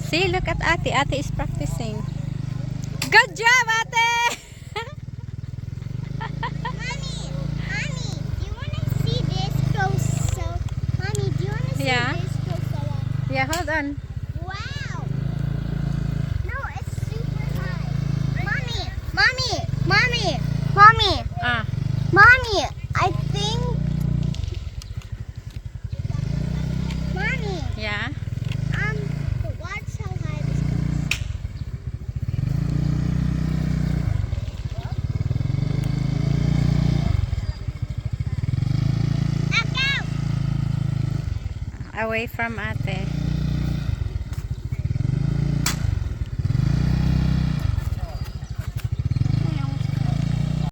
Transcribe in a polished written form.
See, look at Ate. Ate is practicing. Good job, Ate! Mommy, do you want to see this go so... Mommy, do you want to see Yeah. this go so up? Yeah, hold on. Wow! No, it's super high. Mommy, Ah, I think... Mommy, yeah. but watch how high this goes. Now go! Away from Ate.